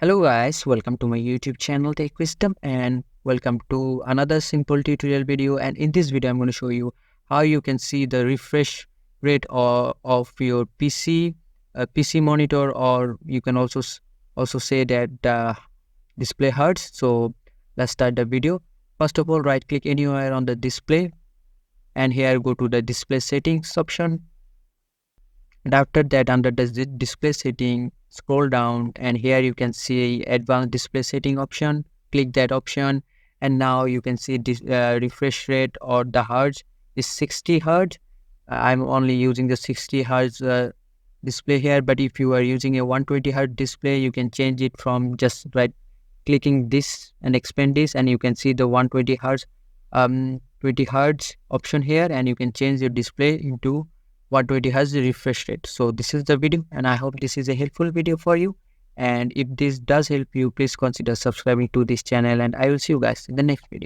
Hello guys, welcome to my YouTube channel Tech Wisdom and welcome to another simple tutorial video. And in this video I'm going to show you how you can see the refresh rate of your PC monitor, or you can also say that the display hertz. So let's start the video. First of all, right click anywhere on the display and here go to the display settings option. And after that, under the display setting, scroll down and here you can see advanced display setting option. Click that option and now you can see this refresh rate or the hertz is 60 hertz. I'm only using the 60 hertz display here, but if you are using a 120 hertz display, you can change it from just right clicking this and expand this, and you can see the 120 hertz 20 hertz option here, and you can change your display into 120 hertz refresh rate. So this is the video and I hope this is a helpful video for you, and if this does help you, please consider subscribing to this channel and I will see you guys in the next video.